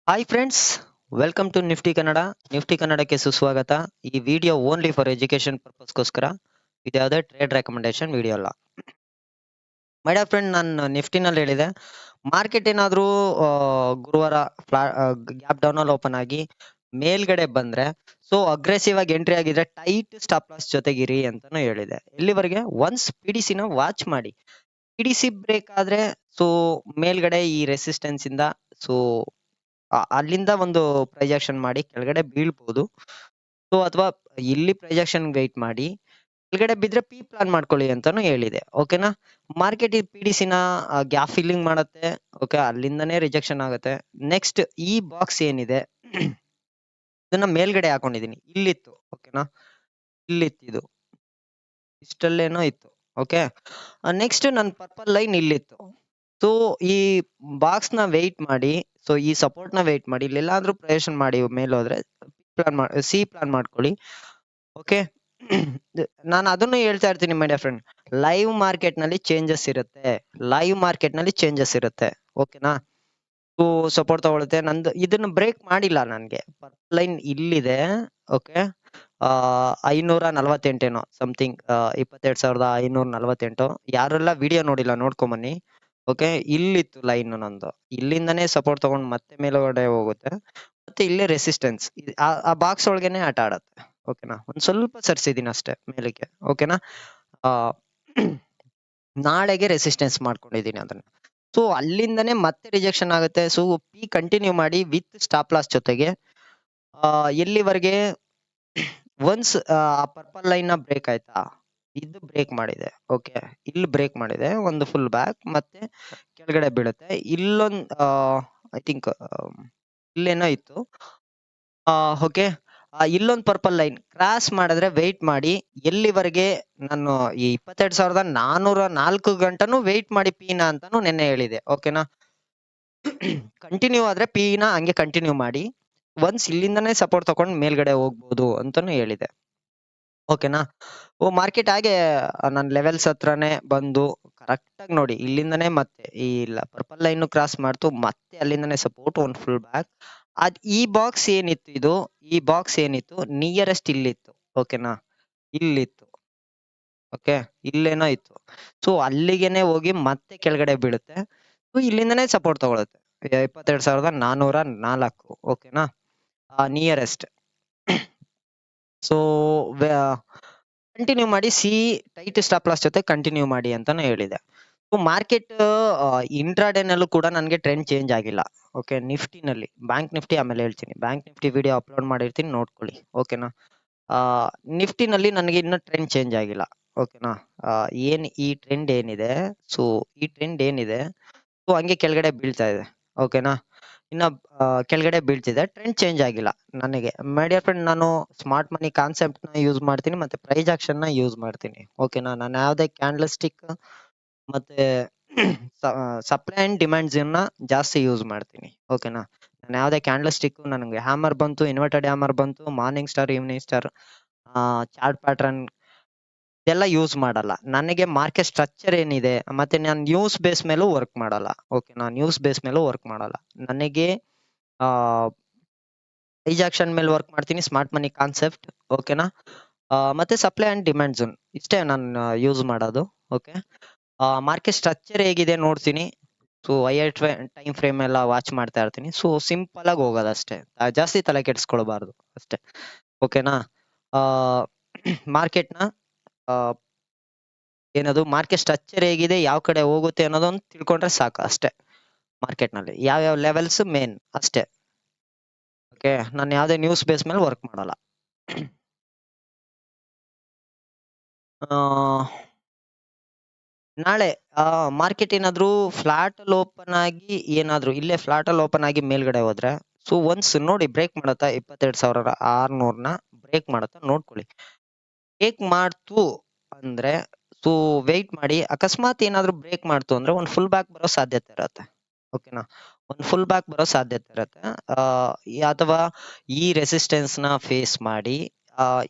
Hi friends, welcome to Nifty Kannada. Nifty ಕನ್ನಡಕ್ಕೆ ಸುಸ್ವಾಗತ. ಈ ವಿಡಿಯೋ ಓನ್ಲಿ ಫಾರ್ ಎಜುಕೇಶನ್ ಪರ್ಪಸ್ಗೋಸ್ಕರ. ಇದು ಯಾವುದೇ ಟ್ರೇಡ್ ರೆಕಮೆಂಡೇಶನ್ ವಿಡಿಯೋ ಅಲ್ಲ. ಮೈ ಡಿಯರ್ ಫ್ರೆಂಡ್, ನಾನು ನಿಫ್ಟಿನಲ್ಲಿ ಹೇಳಿದೆ, ಮಾರ್ಕೆಟ್ ಏನಾದರೂ ಗುರುವಾರ ಗ್ಯಾಪ್ ಡೌನ್ ಅಲ್ಲಿ ಓಪನ್ ಆಗಿ ಮೇಲ್ಗಡೆ ಬಂದ್ರೆ ಸೊ ಅಗ್ರೆಸಿವ್ ಆಗಿ ಎಂಟ್ರಿ ಆಗಿದ್ರೆ ಟೈಟ್ ಸ್ಟಾಪ್ ಲಾಸ್ ಜೊತೆಗಿರಿ ಅಂತಾನು ಹೇಳಿದೆ. ಎಲ್ಲಿವರೆಗೆ? ಒನ್ಸ್ PDC-ನ ವಾಚ್ ಮಾಡಿ. PDC ಬ್ರೇಕ್ ಆದ್ರೆ ಸೊ ಮೇಲ್ಗಡೆ ಈ ರೆಸಿಸ್ಟೆನ್ಸ್ ಇಂದ ಸೊ ಅಲ್ಲಿಂದ ಒಂದು ಪ್ರೊಜೆಕ್ಷನ್ ಮಾಡಿ ಕೆಳಗಡೆ ಬೀಳ್ಬೋದು. ಸೊ ಅಥವಾ ಇಲ್ಲಿ ಪ್ರೊಜೆಕ್ಷನ್ ವೇಟ್ ಮಾಡಿ ಕೆಳಗಡೆ ಬಿದ್ರೆ ಪಿ ಪ್ಲಾನ್ ಮಾಡ್ಕೊಳ್ಳಿ ಅಂತಾನು ಹೇಳಿದೆ. ಓಕೆನಾ? ಮಾರ್ಕೆಟ್ ಈ PDC-ನ ಗ್ಯಾಪ್ ಫಿಲ್ಲಿಂಗ್ ಮಾಡತ್ತೆ. ಓಕೆ, ಅಲ್ಲಿಂದನೇ ರಿಜೆಕ್ಷನ್ ಆಗುತ್ತೆ. ನೆಕ್ಸ್ಟ್ ಈ ಬಾಕ್ಸ್ ಏನಿದೆ ಇದನ್ನ ಮೇಲ್ಗಡೆ ಹಾಕೊಂಡಿದೀನಿ. ಇಲ್ಲಿತ್ತು. ಓಕೆನಾ? ಇಲ್ಲಿತ್ತು, ಇದು ಇಷ್ಟಲ್ಲೇನೋ ಇತ್ತು. ಓಕೆ, ನೆಕ್ಸ್ಟ್ ನನ್ನ ಪರ್ಪಲ್ ಲೈನ್ ಇಲ್ಲಿತ್ತು. ಸೊ ಈ ಬಾಕ್ಸ್ ನ ವೆಯ್ಟ್ ಮಾಡಿ, ಸೊ ಈ ಸಪೋರ್ಟ್ ನ ವೆಯ್ಟ್ ಮಾಡಿ, ಇಲ್ಲೆಲ್ಲಾದ್ರೂ ಪ್ರೊಜೆಕ್ಷನ್ ಮಾಡಿ ಮೇಲೆ ಹೋದ್ರೆ ಸಿ ಪ್ಲಾನ್ ಮಾಡ್ಕೊಳ್ಳಿ. ಓಕೆ, ನಾನು ಅದನ್ನು ಹೇಳ್ತಾ ಇರ್ತೀನಿ ಮೈ ಡಿಯರ್ ಫ್ರೆಂಡ್, ಲೈವ್ ಮಾರ್ಕೆಟ್ ನಲ್ಲಿ ಚೇಂಜಸ್ ಇರುತ್ತೆ. ಲೈವ್ ಮಾರ್ಕೆಟ್ ನಲ್ಲಿ ಚೇಂಜಸ್ ಇರುತ್ತೆ. ಓಕೆನಾ? ಸೊ ಸಪೋರ್ಟ್ ತಗೊಳುತ್ತೆ. ನಂದು ಇದನ್ನ ಬ್ರೇಕ್ ಮಾಡಿಲ್ಲ. ನನ್ಗೆ ಪರ್ಪಲ್ ಲೈನ್ ಇಲ್ಲಿದೆ. Okay, 548 something, 22,548. ಯಾರೆಲ್ಲ ವಿಡಿಯೋ ನೋಡಿಲ್ಲ ನೋಡ್ಕೊಂಬನ್ನಿ. ಓಕೆ, ಇಲ್ಲಿತ್ತು ಲೈನ್ ನಂದು. ಇಲ್ಲಿಂದನೇ ಸಪೋರ್ಟ್ ತಗೊಂಡು ಮತ್ತೆ ಮೇಲ್ಗಡೆ ಹೋಗುತ್ತೆ. ಮತ್ತೆ ಇಲ್ಲೇ ರೆಸಿಸ್ಟೆನ್ಸ್ ಆ ಬಾಕ್ಸ್ ಒಳಗೇನೆ ಆಟ ಆಡತ್ತೆ. ಓಕೆನಾ? ಒಂದ್ ಸ್ವಲ್ಪ ಸರ್ಸಿದೀನಿ ಅಷ್ಟೇ ಮೇಲಕ್ಕೆ. ಓಕೆನಾ? ಆ ನಾಳೆಗೆ ರೆಸಿಸ್ಟೆನ್ಸ್ ಮಾಡ್ಕೊಂಡಿದೀನಿ ಅದನ್ನ. ಸೊ ಅಲ್ಲಿಂದನೇ ಮತ್ತೆ ರಿಜೆಕ್ಷನ್ ಆಗುತ್ತೆ. ಸೊ ಪಿ ಕಂಟಿನ್ಯೂ ಮಾಡಿ ವಿತ್ ಸ್ಟಾಪ್ ಲಾಸ್ ಜೊತೆಗೆ. ಎಲ್ಲಿವರೆಗೆ? ಒನ್ಸ್ ಆ ಪರ್ಪಲ್ ಲೈನ್ ನ ಬ್ರೇಕ್ ಆಯ್ತಾ, ಇದು ಬ್ರೇಕ್ ಮಾಡಿದೆ. ಓಕೆ, ಇಲ್ಲಿ ಬ್ರೇಕ್ ಮಾಡಿದೆ, ಒಂದು ಫುಲ್ ಬ್ಯಾಕ್ ಮತ್ತೆ ಕೆಳಗಡೆ ಬೀಳುತ್ತೆ. ಇಲ್ಲೊಂದ್ ಐ ಥಿಂಕ್ ಇಲ್ಲೇನೋ ಇತ್ತು. ಓಕೆ, ಇಲ್ಲೊಂದು ಪರ್ಪಲ್ ಲೈನ್ ಕ್ರಾಸ್ ಮಾಡಿದ್ರೆ ವೆಯ್ಟ್ ಮಾಡಿ. ಎಲ್ಲಿವರೆಗೆ? ನಾನು ಈ 22,404 ಗಂಟನೂ ವೆಯ್ಟ್ ಮಾಡಿ ಪಿನ ಅಂತಾನು ನೆನ್ನೆ ಹೇಳಿದೆ. ಓಕೆನಾ? ಕಂಟಿನ್ಯೂ ಆದ್ರೆ ಪಿನ ಹಂಗೆ ಕಂಟಿನ್ಯೂ ಮಾಡಿ. ಒನ್ಸ್ ಇಲ್ಲಿಂದನೇ ಸಪೋರ್ಟ್ ತಗೊಂಡು ಮೇಲ್ಗಡೆ ಹೋಗ್ಬೋದು ಅಂತಾನು ಹೇಳಿದೆ. ಓಕೆನಾ? ಮಾರ್ಕೆಟ್ ಹಾಗೆ ನನ್ನ ಲೆವೆಲ್ಸ್ ಹತ್ರನೇ ಬಂದು ಕರೆಕ್ಟ್ ಆಗಿ ನೋಡಿ, ಇಲ್ಲಿಂದನೇ ಮತ್ತೆ ಈ ಪರ್ಪಲ್ ಲೈನ್ ಕ್ರಾಸ್ ಮಾಡ್ತು, ಮತ್ತೆ ಅಲ್ಲಿಂದನೇ ಸಪೋರ್ಟ್, ಒಂದು ಫುಲ್ ಬ್ಯಾಕ್. ಈ ಬಾಕ್ಸ್ ಏನಿತ್ತು, ಈ ಬಾಕ್ಸ್ ಏನಿತ್ತು ನಿಯರೆಸ್ಟ್ ಇಲ್ಲಿತ್ತು. ಓಕೆನಾ? ಇಲ್ಲಿತ್ತು. ಓಕೆ, ಇಲ್ಲೇನೋ ಇತ್ತು. ಸೊ ಅಲ್ಲಿಗೆನೆ ಹೋಗಿ ಮತ್ತೆ ಕೆಳಗಡೆ ಬೀಳುತ್ತೆ. ಸೊ ಇಲ್ಲಿಂದನೇ ಸಪೋರ್ಟ್ ತಗೊಳುತ್ತೆ. 22,404. ಓಕೆನಾ? ನಿಯರೆಸ್ಟ್. ಸೊ ಕಂಟಿನ್ಯೂ ಮಾಡಿ. ಟೈಟ್ ಸ್ಟಾಪ್ ಲಾಸ್ ಜೊತೆ ಕಂಟಿನ್ಯೂ ಮಾಡಿ ಅಂತಾನು ಹೇಳಿದೆ. ಸೊ ಮಾರ್ಕೆಟ್ ಇಂಟ್ರಾಡೇನಲ್ಲೂ ಕೂಡ ನನಗೆ ಟ್ರೆಂಡ್ ಚೇಂಜ್ ಆಗಿಲ್ಲ. ಓಕೆ, ನಿಫ್ಟಿನಲ್ಲಿ, ಬ್ಯಾಂಕ್ ನಿಫ್ಟಿ ಆಮೇಲೆ ಹೇಳ್ತೀನಿ. ಬ್ಯಾಂಕ್ ನಿಫ್ಟಿ ವಿಡಿಯೋ ಅಪ್ಲೋಡ್ ಮಾಡಿರ್ತೀನಿ, ನೋಡ್ಕೊಳ್ಳಿ. ಓಕೆನಾ? ನಿಫ್ಟಿನಲ್ಲಿ ನನಗೆ ಇನ್ನೂ ಟ್ರೆಂಡ್ ಚೇಂಜ್ ಆಗಿಲ್ಲ. ಓಕೆನಾ? ಏನ್ ಈ ಟ್ರೆಂಡ್ ಏನಿದೆ, ಸೊ ಈ ಟ್ರೆಂಡ್ ಏನಿದೆ ಸೊ ಹಂಗೆ ಕೆಳಗಡೆ ಬೀಳ್ತಾ ಇದೆ. ಓಕೆನಾ? ಇನ್ನ ಕೆಳಗಡೆ ಬೀಳ್ತಿದೆ, ಟ್ರೆಂಡ್ ಚೇಂಜ್ ಆಗಿಲ್ಲ ನನಗೆ. ಮೈ ಡಿಯರ್ ಫ್ರೆಂಡ್, ನಾನು ಸ್ಮಾರ್ಟ್ ಮನಿ ಕಾನ್ಸೆಪ್ಟ್ ನ ಯೂಸ್ ಮಾಡ್ತೀನಿ ಮತ್ತೆ ಪ್ರೈಸ್ ಆಕ್ಷನ್ ನ ಯೂಸ್ ಮಾಡ್ತೀನಿ. ಓಕೆನಾ? ನಾನು ಯಾವುದೇ ಕ್ಯಾಂಡಲ್ ಸ್ಟಿಕ್ ಮತ್ತೆ ಸಪ್ಲೈ ಅಂಡ್ ಡಿಮ್ಯಾಂಡ್ಸ್ ನ ಜಾಸ್ತಿ ಯೂಸ್ ಮಾಡ್ತೀನಿ. ಓಕೆನಾ? ನಾನು ಯಾವುದೇ ಕ್ಯಾಂಡಲ್ ಸ್ಟಿಕ್, ನನಗೆ ಹ್ಯಾಮರ್ ಬಂತು, ಇನ್ವರ್ಟೆಡ್ ಹ್ಯಾಮರ್ ಬಂತು, morning star, evening star, chart pattern ಇದೆಲ್ಲ ಯೂಸ್ ಮಾಡಲ್ಲ. ನನಗೆ ಮಾರ್ಕೆಟ್ ಸ್ಟ್ರಕ್ಚರ್ ಏನಿದೆ ಮತ್ತೆ ನಾನು ನ್ಯೂಸ್ ಬೇಸ್ ಮೇಲೂ ವರ್ಕ್ ಮಾಡಲ್ಲ. ಓಕೆನಾ? ನ್ಯೂಸ್ ಬೇಸ್ ಮೇಲೂ ವರ್ಕ್ ಮಾಡಲ್ಲ. ನನಗೆ ಪ್ರೈಸ್ ಆಕ್ಷನ್ ಮೇಲೆ ವರ್ಕ್ ಮಾಡ್ತೀನಿ, ಸ್ಮಾರ್ಟ್ ಮನಿ ಕಾನ್ಸೆಪ್ಟ್. ಓಕೆನಾ? ಮತ್ತೆ ಸಪ್ಲೈ ಅಂಡ್ ಡಿಮ್ಯಾಂಡ್ ಝೋನ್ ಇಷ್ಟೇ ನಾನು ಯೂಸ್ ಮಾಡೋದು. ಓಕೆ, ಮಾರ್ಕೆಟ್ ಸ್ಟ್ರಕ್ಚರ್ ಹೇಗಿದೆ ನೋಡ್ತೀನಿ. ಸೊ ಹೈಯರ್ ಟೈಮ್ ಫ್ರೇಮ್ ಎಲ್ಲ ವಾಚ್ ಮಾಡ್ತಾ ಇರ್ತೀನಿ. ಸೊ ಸಿಂಪಲ್ ಆಗಿ ಹೋಗೋದು ಅಷ್ಟೇ, ಜಾಸ್ತಿ ತಲೆ ಕೆಡಿಸ್ಕೊಳ್ಬಾರ್ದು ಅಷ್ಟೇ. ಓಕೆನಾ? ಮಾರ್ಕೆಟ್ನ ಏನದು ಮಾರ್ಕೆಟ್ ಸ್ಟ್ರಕ್ಚರ್ ಹೇಗಿದೆ, ಯಾವ ಕಡೆ ಹೋಗುತ್ತೆ ಅನ್ನೋದೊಂದು ತಿಳ್ಕೊಂಡ್ರೆ ಸಾಕು ಅಷ್ಟೇ. ಮಾರ್ಕೆಟ್ ನಲ್ಲಿ ಯಾವ ಲೆವೆಲ್ಸ್ ಮೇನ್ ಅಷ್ಟೇ. ಓಕೆ, ನಾನು ಯಾವುದೇ ನ್ಯೂಸ್ ಬೇಸ್ ಮೇಲೆ ವರ್ಕ್ ಮಾಡಲ್ಲ. ನಾಳೆ ಮಾರ್ಕೆಟ್ ಏನಾದ್ರು ಫ್ಲಾಟ್ ಅಲ್ಲಿ ಓಪನ್ ಆಗಿ, ಏನಾದ್ರು ಇಲ್ಲೇ ಫ್ಲಾಟ್ ಅಲ್ಲಿ ಓಪನ್ ಆಗಿ ಮೇಲ್ಗಡೆ ಹೋದ್ರೆ ಸೊ ಒನ್ಸ್ ನೋಡಿ ಬ್ರೇಕ್ ಮಾಡತ್ತಾ 22,600ನ ಬ್ರೇಕ್ ಮಾಡತ್ತಾ ನೋಡ್ಕೊಳ್ಳಿ. ಬ್ರೇಕ್ ಮಾಡ್ತು ಅಂದ್ರೆ ಸೊ ವೆಯ್ಟ್ ಮಾಡಿ. ಅಕಸ್ಮಾತ್ ಏನಾದ್ರು ಬ್ರೇಕ್ ಮಾಡ್ತು ಅಂದ್ರೆ ಒಂದು ಫುಲ್ ಬ್ಯಾಕ್ ಬರೋ ಸಾಧ್ಯತೆ ಇರುತ್ತೆ. ಓಕೆನಾ? ಒಂದು ಫುಲ್ ಬ್ಯಾಕ್ ಬರೋ ಸಾಧ್ಯತೆ ಇರುತ್ತೆ. ಅಥವಾ ಈ ರೆಸಿಸ್ಟೆನ್ಸ್ ನ ಫೇಸ್ ಮಾಡಿ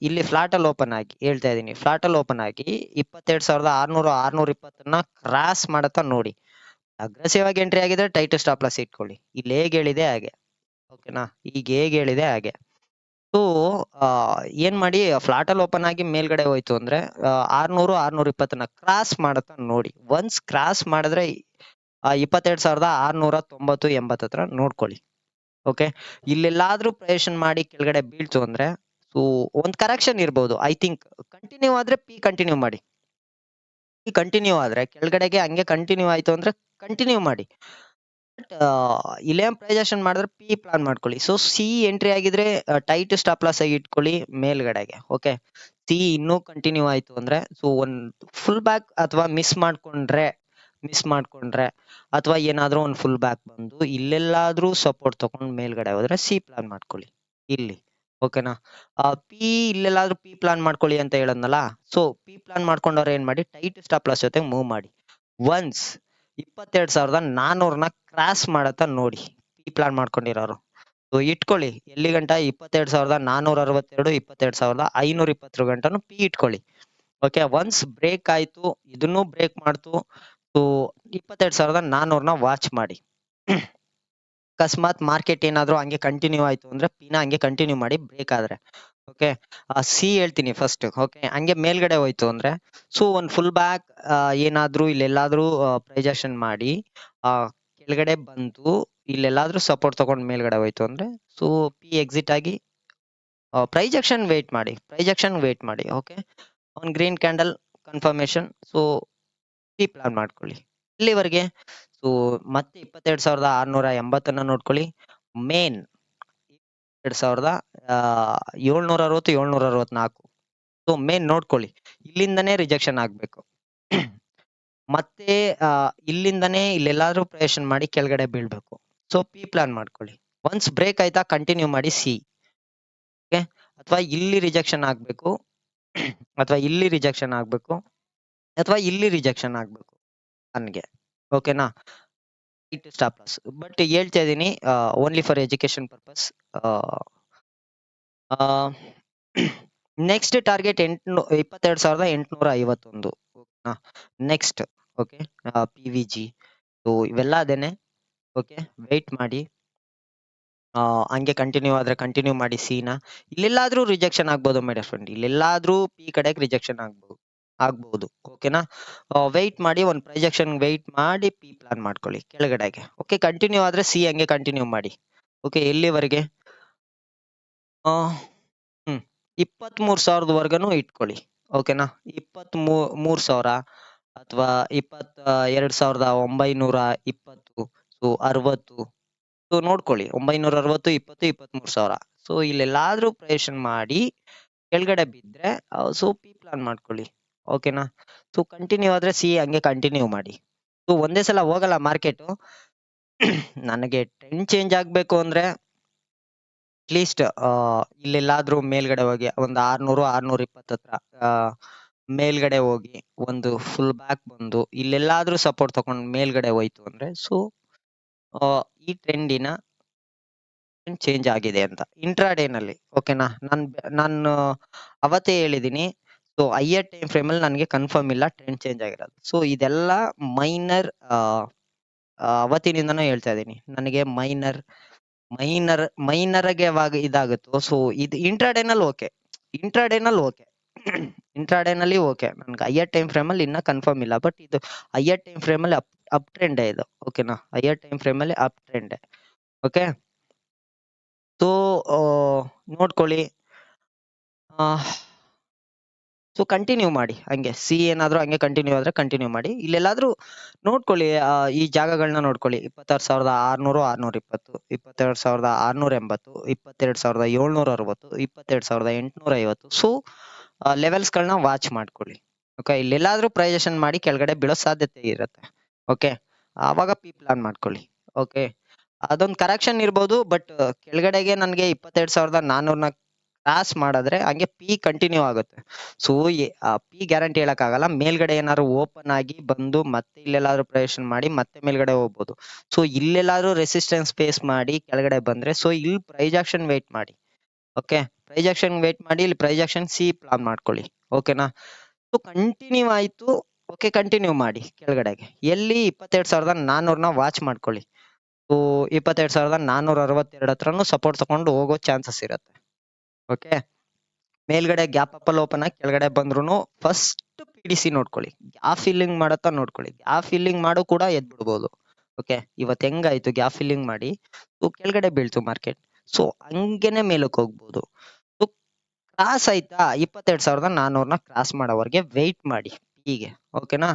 ಇಲ್ಲಿ ಫ್ಲಾಟ್ ಅಲ್ಲಿ ಓಪನ್ ಆಗಿ ಹೇಳ್ತಾ ಇದೀನಿ, ಫ್ಲಾಟ್ ಅಲ್ಲಿ ಓಪನ್ ಆಗಿ 22,600, 620ನ ಕ್ರಾಸ್ ಮಾಡತ್ತಾ ನೋಡಿ. ಅಗ್ರೆಸಿವ್ ಆಗಿ ಎಂಟ್ರಿ ಆಗಿದ್ರೆ ಟೈಟ್ ಸ್ಟಾಪ್ ಲಾಸ್ ಇಟ್ಕೊಳ್ಳಿ. ಇಲ್ಲಿ ಹೇಗೆ ಹೇಳಿದೆ ಹಾಗೆ. ಓಕೆನಾ. ಈಗ ಹೇಗೆ ಹೇಳಿದೆ ಹಾಗೆ. ಸೊ ಏನ್ ಮಾಡಿ, ಫ್ಲಾಟ್ ಅಲ್ಲಿ ಓಪನ್ ಆಗಿ ಮೇಲ್ಗಡೆ ಹೋಯ್ತು ಅಂದ್ರೆ 600 620 ಕ್ರಾಸ್ ಮಾಡತ್ತ ನೋಡಿ. ಒನ್ಸ್ ಕ್ರಾಸ್ ಮಾಡಿದ್ರೆ 22,690 80 ಹತ್ರ ನೋಡ್ಕೊಳ್ಳಿ. ಓಕೆ, ಇಲ್ಲೆಲ್ಲಾದ್ರೂ ಪ್ರಯೇಷನ್ ಮಾಡಿ ಕೆಳಗಡೆ ಬೀಳ್ತು ಅಂದ್ರೆ ಸೊ ಒಂದ್ ಕರೆಕ್ಷನ್ ಇರ್ಬೋದು. ಐ ಥಿಂಕ್ ಕಂಟಿನ್ಯೂ ಆದ್ರೆ ಪಿ ಕಂಟಿನ್ಯೂ ಮಾಡಿ. ಪಿ ಕಂಟಿನ್ಯೂ ಆದ್ರೆ ಕೆಳಗಡೆಗೆ ಹಂಗೆ ಕಂಟಿನ್ಯೂ ಆಯ್ತು ಅಂದ್ರೆ ಕಂಟಿನ್ಯೂ ಮಾಡಿ. ಬಟ್ ಇಲ್ಲೇನ್ ಪ್ರೈಸೇಷನ್ ಮಾಡಿದ್ರೆ ಪಿ ಪ್ಲಾನ್ ಮಾಡ್ಕೊಳ್ಳಿ. ಸೊ ಸಿ ಎಂಟ್ರಿ ಆಗಿದ್ರೆ ಟೈಟ್ ಸ್ಟಾಪ್ ಲಾಸ್ ಆಗಿ ಇಟ್ಕೊಳ್ಳಿ ಮೇಲ್ಗಡೆಗೆ. ಓಕೆ, ಸಿ ಇನ್ನೂ ಕಂಟಿನ್ಯೂ ಆಯ್ತು ಅಂದ್ರೆ ಸೊ ಒಂದ್ ಫುಲ್ ಬ್ಯಾಕ್ ಅಥವಾ ಮಿಸ್ ಮಾಡ್ಕೊಂಡ್ರೆ ಅಥವಾ ಏನಾದ್ರೂ ಒಂದು ಫುಲ್ ಬ್ಯಾಕ್ ಬಂದು ಇಲ್ಲೆಲ್ಲಾದ್ರೂ ಸಪೋರ್ಟ್ ತಗೊಂಡ್ ಮೇಲ್ಗಡೆ ಹೋದ್ರೆ ಸಿ ಪ್ಲಾನ್ ಮಾಡ್ಕೊಳ್ಳಿ ಇಲ್ಲಿ. ಓಕೆನಾ. ಪಿ ಇಲ್ಲೆಲ್ಲಾದ್ರೂ ಪಿ ಪ್ಲಾನ್ ಮಾಡ್ಕೊಳ್ಳಿ ಅಂತ ಹೇಳದ್ನಲ್ಲ. ಸೊ ಪಿ ಪ್ಲಾನ್ ಮಾಡ್ಕೊಂಡವ್ರೆ ಏನ್ ಮಾಡಿ, ಟೈಟ್ ಸ್ಟಾಪ್ ಲಾಸ್ ಜೊತೆ ಮೂವ್ ಮಾಡಿ. ಒನ್ಸ್ 22,400 ಕ್ರಾಸ್ ಮಾಡತ್ತ ನೋಡಿ ಪಿ ಪ್ಲಾನ್ ಮಾಡ್ಕೊಂಡಿರೋರು. ಸೊ ಇಟ್ಕೊಳ್ಳಿ ಎಲ್ಲಿ ಗಂಟ, 22,462 22,520 ಗಂಟನು ಪಿ ಇಟ್ಕೊಳ್ಳಿ. ಓಕೆ, ಒನ್ಸ್ ಬ್ರೇಕ್ ಆಯ್ತು, ಇದನ್ನು ಬ್ರೇಕ್ ಮಾಡ್ತು, ಸೊ 22,400 ವಾಚ್ ಮಾಡಿ. ಅಕಸ್ಮಾತ್ ಮಾರ್ಕೆಟ್ ಏನಾದ್ರು ಹಂಗೆ ಕಂಟಿನ್ಯೂ ಆಯ್ತು ಅಂದ್ರೆ ಪಿನ ಹಂಗೆ ಕಂಟಿನ್ಯೂ ಮಾಡಿ ಬ್ರೇಕ್ ಆದ್ರೆ. ಓಕೆ, ಸಿ ಹೇಳ್ತೀನಿ ಫಸ್ಟ್. ಓಕೆ, ಹಂಗೆ ಮೇಲ್ಗಡೆ ಹೋಯ್ತು ಅಂದ್ರೆ ಸೊ ಒಂದ್ ಫುಲ್ ಬ್ಯಾಕ್ ಏನಾದ್ರೂ ಇಲ್ಲೆಲ್ಲಾದ್ರೂ ಪ್ರೈಜೆಕ್ಷನ್ ಮಾಡಿ ಕೆಳಗಡೆ ಬಂದು ಇಲ್ಲೆಲ್ಲಾದ್ರೂ ಸಪೋರ್ಟ್ ತಗೊಂಡ್ ಮೇಲ್ಗಡೆ ಹೋಯ್ತು ಅಂದ್ರೆ ಸೊ ಪಿ ಎಕ್ಸಿಟ್ ಆಗಿ ಪ್ರೈಜೆಕ್ಷನ್ ವೇಟ್ ಮಾಡಿ. ಓಕೆ, ಒಂದು green candle confirmation, so P plan ಮಾಡ್ಕೊಳ್ಳಿ ಇಲ್ಲಿವರೆಗೆ. ಸೊ ಮತ್ತೆ 22,680 ನೋಡ್ಕೊಳ್ಳಿ. ಮೇನ್ 2,760 764. ಸೊ ಮೇನ್ ನೋಡ್ಕೊಳ್ಳಿ, ಇಲ್ಲಿಂದನೇ ರಿಜೆಕ್ಷನ್ ಆಗ್ಬೇಕು. ಮತ್ತೆ ಇಲ್ಲಿಂದನೇ ಇಲ್ಲೆಲ್ಲಾದ್ರೂ ಪ್ರಯೇಷನ್ ಮಾಡಿ ಕೆಳಗಡೆ ಬೀಳ್ಬೇಕು. ಸೊ ಪಿ ಪ್ಲಾನ್ ಮಾಡ್ಕೊಳ್ಳಿ. ಒನ್ಸ್ ಬ್ರೇಕ್ ಆಯ್ತಾ ಕಂಟಿನ್ಯೂ ಮಾಡಿ ಸಿ. ಓಕೆ, ಅಥವಾ ಇಲ್ಲಿ ರಿಜೆಕ್ಷನ್ ಆಗ್ಬೇಕು ಅಥವಾ ಇಲ್ಲಿ ರಿಜೆಕ್ಷನ್ ಆಗ್ಬೇಕು ಅಥವಾ ಇಲ್ಲಿ ರಿಜೆಕ್ಷನ್ ಆಗ್ಬೇಕು ನನ್ಗೆ. ಓಕೆನಾ, ಸ್ಟಾಪ್ ಲಾಸ್. ಬಟ್ ಹೇಳ್ತಾ ಇದೀನಿ only for education purpose. Next target 22,851. Next okay, P V G. So ಇವೆಲ್ಲ ಅದೇನೆ. ಓಕೆ, ವೆಯ್ಟ್ ಮಾಡಿ. ಹಂಗೆ ಕಂಟಿನ್ಯೂ ಆದ್ರೆ ಕಂಟಿನ್ಯೂ ಮಾಡಿ ಸಿನ. ಇಲ್ಲೆಲ್ಲಾದ್ರೂ ರಿಜೆಕ್ಷನ್ ಆಗ್ಬೋದು ಮೇಡಮ್ ಫ್ರೆಂಡ್, ಇಲ್ಲೆಲ್ಲಾದ್ರೂ ಪಿ ಕಡೆಗೆ ರಿಜೆಕ್ಷನ್ ಆಗ್ಬಹುದು. ಓಕೆನಾ, ವೆಯ್ಟ್ ಮಾಡಿ, ಒಂದು ಪ್ರೊಜೆಕ್ಷನ್ ವೆಯ್ಟ್ ಮಾಡಿ ಪಿ ಪ್ಲಾನ್ ಮಾಡ್ಕೊಳ್ಳಿ ಕೆಳಗಡೆಗೆ. ಓಕೆ, ಕಂಟಿನ್ಯೂ ಆದ್ರೆ ಸಿ ಹಂಗೆ ಕಂಟಿನ್ಯೂ ಮಾಡಿ. ಓಕೆ, ಎಲ್ಲಿವರೆಗೆ 23,000 ಇಟ್ಕೊಳ್ಳಿ. ಓಕೆನಾ, 23,000 ಅಥವಾ 22,920. ಸೊ 60. ಸೊ ನೋಡ್ಕೊಳ್ಳಿ 960 20 23,000. ಸೊ ಇಲ್ಲೆಲ್ಲಾದ್ರೂ ಪ್ರಯೇಷನ್ ಮಾಡಿ ಕೆಳಗಡೆ ಬಿದ್ರೆ ಸೊ ಪಿ ಪ್ಲಾನ್ ಮಾಡ್ಕೊಳ್ಳಿ. ಓಕೆನಾ, ಸೊ ಕಂಟಿನ್ಯೂ ಆದ್ರೆ ಸಿ ಹಂಗೆ ಕಂಟಿನ್ಯೂ ಮಾಡಿ. ಸೊ ಒಂದೇ ಸಲ ಹೋಗಲ್ಲ ಮಾರ್ಕೆಟ್. ನನಗೆ ಟ್ರೆಂಡ್ ಚೇಂಜ್ ಆಗ್ಬೇಕು ಅಂದ್ರೆ ಅಟ್ಲೀಸ್ಟ್ ಇಲ್ಲೆಲ್ಲಾದ್ರೂ ಮೇಲ್ಗಡೆ ಹೋಗಿ ಒಂದು 600 620 ಹತ್ರ ಮೇಲ್ಗಡೆ ಹೋಗಿ ಒಂದು ಫುಲ್ ಬ್ಯಾಕ್ ಬಂದು ಇಲ್ಲೆಲ್ಲಾದ್ರೂ ಸಪೋರ್ಟ್ ತಗೊಂಡು ಮೇಲ್ಗಡೆ ಹೋಯ್ತು ಅಂದ್ರೆ ಸೊ ಈ ಟ್ರೆಂಡಿನ ಚೇಂಜ್ ಆಗಿದೆ ಅಂತ ಇಂಟ್ರಾಡೇನಲ್ಲಿ. ಓಕೆನಾ, ನಾನು ಅವತ್ತೇ ಹೇಳಿದೀನಿ. ಸೊ ಹೈಯರ್ ಟೈಮ್ ಫ್ರೇಮ್ ಅಲ್ಲಿ ನನಗೆ ಕನ್ಫರ್ಮ್ ಇಲ್ಲ ಟ್ರೆಂಡ್ ಚೇಂಜ್ ಆಗಿರೋದು. ಸೊ ಇದೆಲ್ಲ ಮೈನರ್, ಅವತ್ತಿನಿಂದನೂ ಹೇಳ್ತಾ ಇದ್ದೀನಿ ನನಗೆ ಮೈನರ್ಗೆ ಇದಾಗುತ್ತೋ. ಸೊ ಇದು ಇಂಟ್ರಾಡೇನಲ್ಲಿ ಓಕೆ, ಇಂಟ್ರಾಡೇನಲ್ಲಿ ಓಕೆ. ನನ್ಗೆ ಹೈಯರ್ ಟೈಮ್ ಫ್ರೇಮ್ ಅಲ್ಲಿ ಇನ್ನ ಕನ್ಫರ್ಮ್ ಇಲ್ಲ. ಬಟ್ ಇದು ಹೈಯರ್ ಟೈಮ್ ಫ್ರೇಮ್ ಅಲ್ಲಿ ಅಪ್ ಟ್ರೆಂಡ್ ಇದು. ಓಕೆನಾ, ಹೈಯರ್ ಟೈಮ್ ಫ್ರೇಮ್ ಅಲ್ಲಿ ಅಪ್ ಟ್ರೆಂಡ್. ಓಕೆ, ಸೊ ನೋಡ್ಕೊಳ್ಳಿ. ಸೊ ಕಂಟಿನ್ಯೂ ಮಾಡಿ ಹಂಗೆ. ಸಿ ಏನಾದ್ರೂ ಹಂಗೆ ಕಂಟಿನ್ಯೂ ಆದ್ರೆ ಕಂಟಿನ್ಯೂ ಮಾಡಿ. ಇಲ್ಲೆಲ್ಲಾದ್ರೂ ನೋಡ್ಕೊಳ್ಳಿ, ಈ ಜಾಗಗಳನ್ನ ನೋಡ್ಕೊಳ್ಳಿ. 26,600 620, 22,680, 22,760, 22,850. ಸೊ ಲೆವೆಲ್ಸ್ ಗಳನ್ನ ವಾಚ್ ಮಾಡ್ಕೊಳ್ಳಿ. ಓಕೆ, ಇಲ್ಲೆಲ್ಲಾದ್ರೂ ಪ್ರೈಜೆಷನ್ ಮಾಡಿ ಕೆಳಗಡೆ ಬೀಳೋ ಸಾಧ್ಯತೆ ಇರುತ್ತೆ. ಓಕೆ, ಆವಾಗ ಪಿ ಪ್ಲಾನ್ ಮಾಡ್ಕೊಳ್ಳಿ. ಓಕೆ, ಅದೊಂದು ಕರೆಕ್ಷನ್ ಇರ್ಬೋದು. ಬಟ್ ಕೆಳಗಡೆಗೆ ನನಗೆ 22,400 ಕ್ರಾಸ್ ಮಾಡಿದ್ರೆ ಹಂಗೆ ಪಿ ಕಂಟಿನ್ಯೂ ಆಗುತ್ತೆ. ಸೊ ಪಿ ಗ್ಯಾರಂಟಿ ಹೇಳಕ್ ಆಗಲ್ಲ. ಮೇಲ್ಗಡೆ ಏನಾದ್ರು ಓಪನ್ ಆಗಿ ಬಂದು ಮತ್ತೆ ಇಲ್ಲೆಲ್ಲಾದ್ರೂ ಪ್ರಯೇಷನ್ ಮಾಡಿ ಮತ್ತೆ ಮೇಲ್ಗಡೆ ಹೋಗ್ಬೋದು. ಸೊ ಇಲ್ಲೆಲ್ಲಾದ್ರೂ ರೆಸಿಸ್ಟೆನ್ಸ್ ಫೇಸ್ ಮಾಡಿ ಕೆಳಗಡೆ ಬಂದ್ರೆ ಸೊ ಇಲ್ಲಿ ಪ್ರೈಸ್ ಆಕ್ಷನ್ ವೇಟ್ ಮಾಡಿ. ಓಕೆ, ಪ್ರೈಸ್ ಆಕ್ಷನ್ ವೇಟ್ ಮಾಡಿ, ಇಲ್ಲಿ ಪ್ರೈಸ್ ಆಕ್ಷನ್ ಸಿ ಪ್ಲಾನ್ ಮಾಡ್ಕೊಳ್ಳಿ. ಓಕೆನಾ, ಸೊ ಕಂಟಿನ್ಯೂ ಆಯ್ತು. ಓಕೆ, ಕಂಟಿನ್ಯೂ ಮಾಡಿ ಕೆಳಗಡೆಗೆ. ಎಲ್ಲಿ 22,400 ವಾಚ್ ಮಾಡ್ಕೊಳ್ಳಿ. ಸೊ ಸೊ 22,462 ಹತ್ರನು ಸಪೋರ್ಟ್ ತಗೊಂಡು ಹೋಗೋ ಚಾನ್ಸಸ್ ಇರುತ್ತೆ. ಓಕೆ, ಮೇಲ್ಗಡೆ ಗ್ಯಾಪ್ ಅಪ್ ಅಲ್ಲಿ ಓಪನ್ ಆಗಿ ಕೆಳಗಡೆ ಬಂದ್ರು ಫಸ್ಟ್ PDC ನೋಡ್ಕೊಳ್ಳಿ, ಗ್ಯಾಪ್ ಫಿಲ್ಲಿಂಗ್ ಮಾಡತ್ತಾ ನೋಡ್ಕೊಳ್ಳಿ. ಗ್ಯಾಪ್ ಫಿಲ್ಲಿಂಗ್ ಮಾಡು ಕೂಡ ಎದ್ ಬಿಡ್ಬೋದು. ಓಕೆ, ಇವತ್ತು ಹೆಂಗಾಯ್ತು ಗ್ಯಾಪ್ ಫಿಲ್ಲಿಂಗ್ ಮಾಡಿ ಕೆಳಗಡೆ ಬೀಳ್ತು ಮಾರ್ಕೆಟ್, ಸೊ ಹಂಗೇನೆ ಮೇಲಕ್ಕೆ ಹೋಗ್ಬೋದು. ಸೊ ಕ್ರಾಸ್ ಆಯ್ತಾ 22,400ನ ಕ್ರಾಸ್ ಮಾಡೋವರೆಗೆ ವೆಯ್ಟ್ ಮಾಡಿ ಹೀಗೆ. ಓಕೆನಾ,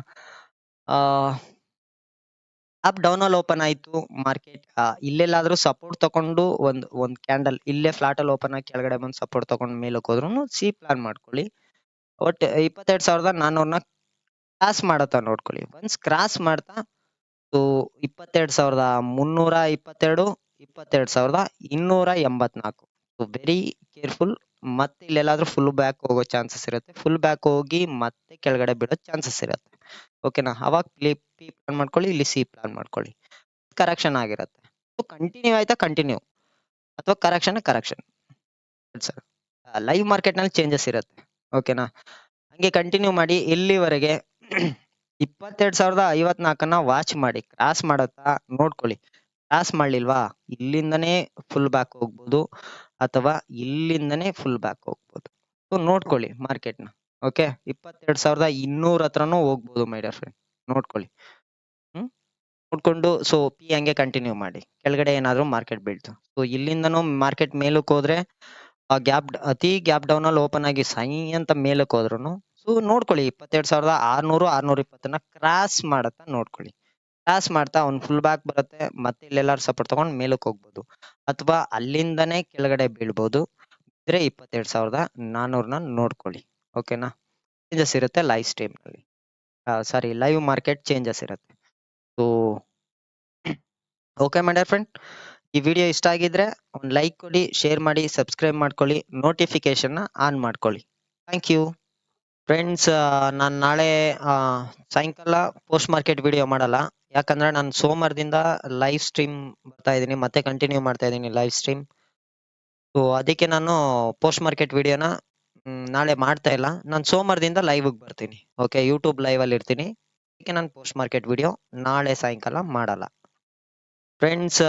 ಅಪ್ ಡೌನ್ ಅಲ್ಲಿ ಓಪನ್ ಆಯ್ತು ಮಾರ್ಕೆಟ್, ಇಲ್ಲೆಲ್ಲಾದ್ರೂ ಸಪೋರ್ಟ್ ತಗೊಂಡು ಒಂದ್ ಕ್ಯಾಂಡಲ್ ಇಲ್ಲೇ ಫ್ಲಾಟ್ ಅಲ್ಲಿ ಓಪನ್ ಆಗಿ ಕೆಳಗಡೆ ಬಂದು ಸಪೋರ್ಟ್ ತಗೊಂಡು ಮೇಲಕ್ಕೆ ಹೋದ್ರು ಸಿ ಪ್ಲಾನ್ ಮಾಡ್ಕೊಳ್ಳಿ. ಒಟ್ 22,400ನ ಕ್ರಾಸ್ ಮಾಡತ್ತಾ ನೋಡ್ಕೊಳ್ಳಿ. ಒನ್ಸ್ ಕ್ರಾಸ್ ಮಾಡ್ತಾ 22,322, 22,284. Very careful. ಮತ್ತೆ ಇಲ್ಲೆಲ್ಲಾದ್ರೂ ಫುಲ್ ಬ್ಯಾಕ್ ಹೋಗೋ ಚಾನ್ಸಸ್ ಇರುತ್ತೆ. ಫುಲ್ ಬ್ಯಾಕ್ ಹೋಗಿ ಮತ್ತೆ ಕೆಳಗಡೆ ಬೀಳೋ ಚಾನ್ಸಸ್ ಇರುತ್ತೆ. ಓಕೆನಾ, ಅವಾಗ ಪಿ ಪ್ಲಾನ್ ಮಾಡ್ಕೊಳ್ಳಿ, ಇಲ್ಲಿ ಸಿ ಪ್ಲಾನ್ ಮಾಡ್ಕೊಳ್ಳಿ. ಕರೆಕ್ಷನ್ ಆಗಿರುತ್ತೆ. ಕಂಟಿನ್ಯೂ ಆಯ್ತಾ ಕಂಟಿನ್ಯೂ, ಅಥವಾ ಕರೆಕ್ಷನ್ ಸರ್. ಲೈವ್ ಮಾರ್ಕೆಟ್ ನಲ್ಲಿ ಚೇಂಜಸ್ ಇರುತ್ತೆ. ಓಕೆನಾ, ಹಂಗೆ ಕಂಟಿನ್ಯೂ ಮಾಡಿ ಎಲ್ಲಿವರೆಗೆ 22,054ನ ವಾಚ್ ಮಾಡಿ. ಕ್ರಾಸ್ ಮಾಡತ್ತಾ ನೋಡ್ಕೊಳ್ಳಿ. ಕ್ರಾಸ್ ಮಾಡ್ಲಿಲ್ವಾ, ಇಲ್ಲಿಂದನೇ ಫುಲ್ ಬ್ಯಾಕ್ ಹೋಗ್ಬೋದು ಅಥವಾ ಇಲ್ಲಿಂದನೇ ಫುಲ್ ಬ್ಯಾಕ್ ಹೋಗ್ಬೋದು. ಸೊ ನೋಡ್ಕೊಳ್ಳಿ ಮಾರ್ಕೆಟ್ನ. ಓಕೆ, 22,200 ಹತ್ರನೂ ಹೋಗ್ಬೋದು ಮೈ ಡಿಯರ್ ಫ್ರೆಂಡ್, ನೋಡ್ಕೊಳ್ಳಿ. ನೋಡ್ಕೊಂಡು ಸೊ ಪಿ ಹಂಗೆ ಕಂಟಿನ್ಯೂ ಮಾಡಿ. ಕೆಳಗಡೆ ಏನಾದ್ರು ಮಾರ್ಕೆಟ್ ಬೀಳ್ತು, ಸೊ ಇಲ್ಲಿಂದನೂ ಮಾರ್ಕೆಟ್ ಮೇಲಕ್ಕೆ ಹೋದ್ರೆ ಅತಿ ಗ್ಯಾಪ್ ಡೌನ್ ಅಲ್ಲಿ ಓಪನ್ ಆಗಿ ಸೈ ಅಂತ ಮೇಲಕ್ಕೆ ಹೋದ್ರು ಸೊ ನೋಡ್ಕೊಳ್ಳಿ 22,600, 620ನ ಕ್ರಾಸ್ ಮಾಡತ್ತಾ ನೋಡ್ಕೊಳ್ಳಿ. ಕ್ರಾಸ್ ಮಾಡ್ತಾ ಅವ್ನ್ ಫುಲ್ ಬ್ಯಾಕ್ ಬರುತ್ತೆ, ಮತ್ತೆ ಇಲ್ಲೆಲ್ಲಾರು ಸಪೋರ್ಟ್ ತಗೊಂಡು ಮೇಲಕ್ಕೆ ಹೋಗ್ಬೋದು, ಅಥವಾ ಅಲ್ಲಿಂದನೇ ಕೆಳಗಡೆ ಬೀಳ್ಬೋದು. ಇದ್ರೆ 22,400ನ ನೋಡ್ಕೊಳ್ಳಿ. ಓಕೆನಾ, ಚೇಂಜಸ್ ಇರುತ್ತೆ ಲೈವ್ ಸ್ಟ್ರೀಮ್ ನಲ್ಲಿ, ಸಾರಿ ಲೈವ್ ಮಾರ್ಕೆಟ್ ಚೇಂಜಸ್ ಇರುತ್ತೆ. So okay my dear friend, ಈ ವಿಡಿಯೋ ಇಷ್ಟ ಆಗಿದ್ರೆ ಒಂದು ಲೈಕ್ ಕೊಡಿ, ಶೇರ್ ಮಾಡಿ, ಸಬ್ಸ್ಕ್ರೈಬ್ ಮಾಡ್ಕೊಳ್ಳಿ, ನೋಟಿಫಿಕೇಶನ್ ಆನ್ ಮಾಡ್ಕೊಳ್ಳಿ. Thank you friends. ನಾನು ನಾಳೆ ಸಾಯಂಕಾಲ ಪೋಸ್ಟ್ ಮಾರ್ಕೆಟ್ ವಿಡಿಯೋ ಮಾಡಲ್ಲ, ಯಾಕಂದ್ರೆ ನಾನು ಸೋಮವಾರದಿಂದ ಲೈವ್ ಸ್ಟ್ರೀಮ್ ಬರ್ತಾ ಇದ್ದೀನಿ, ಮತ್ತೆ ಕಂಟಿನ್ಯೂ ಮಾಡ್ತಾ ಇದ್ದೀನಿ ಲೈವ್ ಸ್ಟ್ರೀಮ್. ಸೊ ಅದಕ್ಕೆ ನಾನು ಪೋಸ್ಟ್ ಮಾರ್ಕೆಟ್ ವಿಡಿಯೋನ ನಾಳೆ ಮಾಡ್ತಾ ಇಲ್ಲ. ನಾನು ಸೋಮವಾರದಿಂದ ಲೈವ್ ಬರ್ತೀನಿ. ಓಕೆ, ಯೂಟ್ಯೂಬ್ ಲೈವ್ ಅಲ್ಲಿ ಇರ್ತೀನಿ. ಅದಕ್ಕೆ ನಾನು ಪೋಸ್ಟ್ ಮಾರ್ಕೆಟ್ ವಿಡಿಯೋ ನಾಳೆ ಸಾಯಂಕಾಲ ಮಾಡಲ್ಲ ಫ್ರೆಂಡ್ಸ್.